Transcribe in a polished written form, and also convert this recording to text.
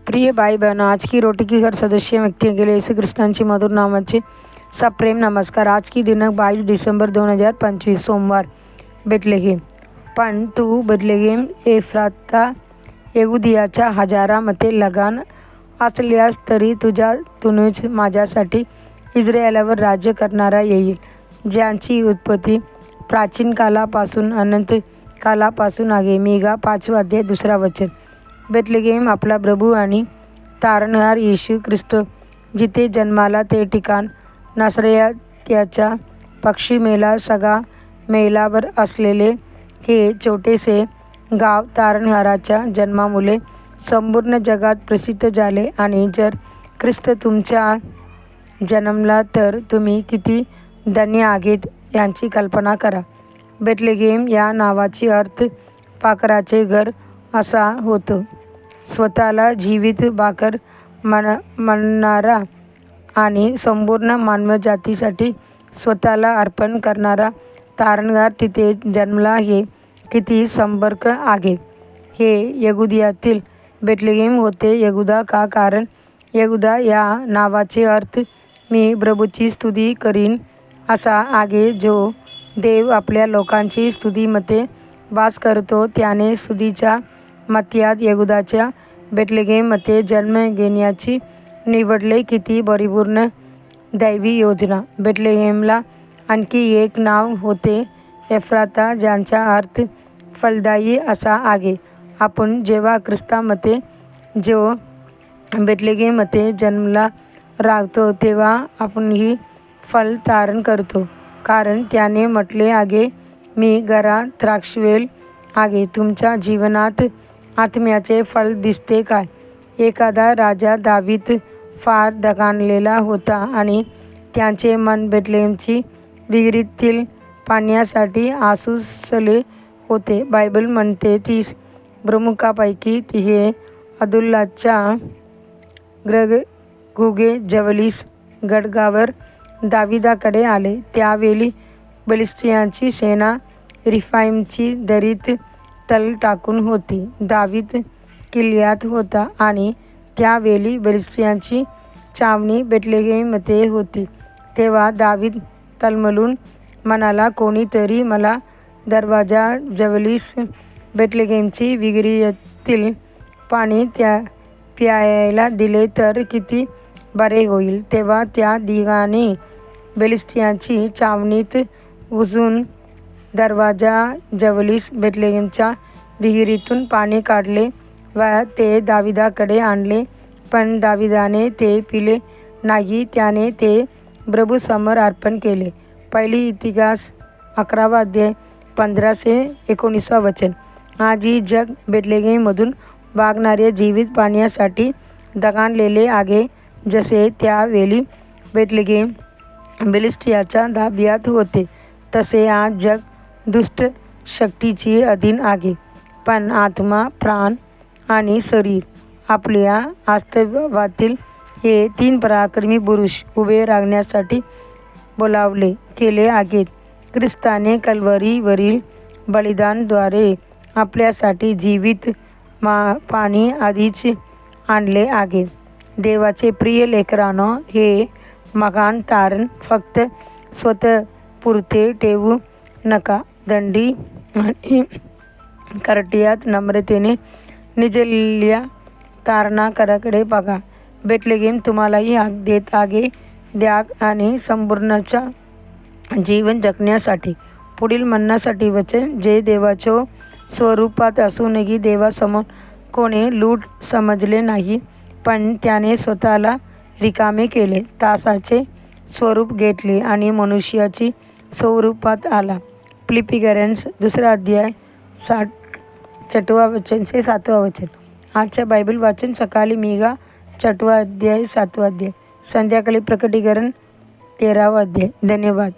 प्रिय भाई बहनों, आज की रोटी की हर सदस्य व्यक्ति के लिए यीशु ख्रिस्तांची मधुर नामाचे सप्रेम नमस्कार। आज की दिनांक 22 डिसेंबर 2025 सोमवार। बेथलेहेम. पण तू बेथलेहेम एफ्राता यहूदियाच्या हजारामध्ये लहान असल्यास तरी तुझ्यातूनच माझ्यासाठी इस्रायेलावर राज्य करणारा येईल, ज्याची उत्पत्ती प्राचीन कालापासून अनंत कालापासून आहे. मीका 5 अध्याय 2 वचन. बेथलेहेम आपला प्रभू आणि तारणहार येशू ख्रिस्त जिथे जन्माला ते ठिकाण नासरताच्या पश्चिमेला सगळा मैलावर असलेले हे छोटेसे गाव तारणहाराच्या जन्मामुळे संपूर्ण जगात प्रसिद्ध झाले. आणि जर ख्रिस्त तुमच्या जन्मला तर तुम्ही किती धन्य आहेत याची कल्पना करा. बेथलेहेम या नावाची अर्थ पाखराचे घर असा होतो. स्वतःला जीवित भाकर म्हणणारा आणि संपूर्ण मानवजातीसाठी स्वतःला अर्पण करणारा तारणहार तिथे जन्मला. हे किती संपर्क आहे. हे यहूदियातील बेथलेहेम होते. यहूदा का? कारण यहूदा या नावाचे अर्थ मी प्रभूची स्तुती करीन असा आहे. जो देव आपल्या लोकांची स्तुतीमध्ये वास करतो त्याने स्तुतीच्या मध्यात यहूदाच्या बेथलेहेममध्ये जन्म घेण्याची निवडले. किती परिपूर्ण दैवी योजना. बेथलेहेमला आणखी एक नाव होते, एफ्राता, ज्याचा अर्थ फलदायी असा आहे. आपण जेव्हा ख्रिस्तामध्ये जो बेथलेहेममध्ये जन्मला राहतो तेव्हा आपणही फल धारण करतो, कारण त्याने म्हटले आहे, मी गळा द्राक्षवेल आहे. तुमच्या जीवनात आत्म्याचे फल दिसते काय? एखादा राजा दावीद फार दगाणलेला होता आणि त्याचे मन बेथलेहेमची विहिरीतील पाण्यासाठी आसुसले होते. बायबल म्हणते 30 प्रमुखांपैकी हे अदुल्लाच्या गुगे जवलीस गडावर दाविदाकडे आले. त्यावेळी फिलिस्तीयांची सेना रिफाईमची दरीत तळ टाकून होती. दावीद किल्ल्यात होता आणि त्यावेळी फिलिस्तीयांची छावणी बेथलेहेममध्ये होती. तेव्हा दावीद तळमळून म्हणाला, कोणीतरी मला दरवाजाजवळीस बेथलेहेमची विहिरीतील पाणी प्यायला दिले तर किती बरे होईल. तेव्हा त्या तिघांनी फिलिस्तीयांची छावणीत घुसून दरवाजाजवळीस बेथलेहेमच्या विहिरीतून पाणी काढले व ते दाविदाकडे आणले. पण दाविदाने ते पिले नाही. त्याने ते प्रभूसमोर अर्पण केले. पहिली इतिहास 11 अध्याय 15-19 वचन. आजही जग बेथलेहेममधून वागणारे जीवित पाण्यासाठी दगाणलेले आहे. जसे त्यावेळी बेथलेहेम फिलिस्तीयाच्या ताब्यात होते, तसे आज जग दुष्ट शक्तीची अधीन आहे. पण आत्मा, प्राण आणि शरीर आपल्या अस्तित्वातील हे 3 पराक्रमी पुरुष उभे राहण्यासाठी बोलावले गेले आहेत. ख्रिस्ताने कल्वरीवरील बलिदानाद्वारे आपल्यासाठी जीवित पाणी आधीच आणले आहे. देवाचे प्रिय लेकरांनो, हे महान तारण फक्त स्वतःपुरते ठेवू नका. दंडी आणि करट्यात नम्रतेने निजलेल्या तारणाकडे बघा. बेथलेहेम तुम्हालाही हाक देत आहे, द्या आणि संपूर्णच्या जीवन जगण्यासाठी. पुढील म्हणण्यासाठी वचन. जे देवाच्या स्वरूपात असूनही देवासमोर कोणी लूट समजले नाही, पण त्याने स्वतःला रिकामे केले, दासाचे स्वरूप घेतले आणि मनुष्याची स्वरूपात आला. फिलिप्पियन्स 2 अध्याय 6 वचन से 7 वचन. आजच्या बायबल वाचन सकाळी मीका 4 अध्याय 7 अध्याय, संध्याकाळी प्रकटीकरण 13 अध्याय. धन्यवाद.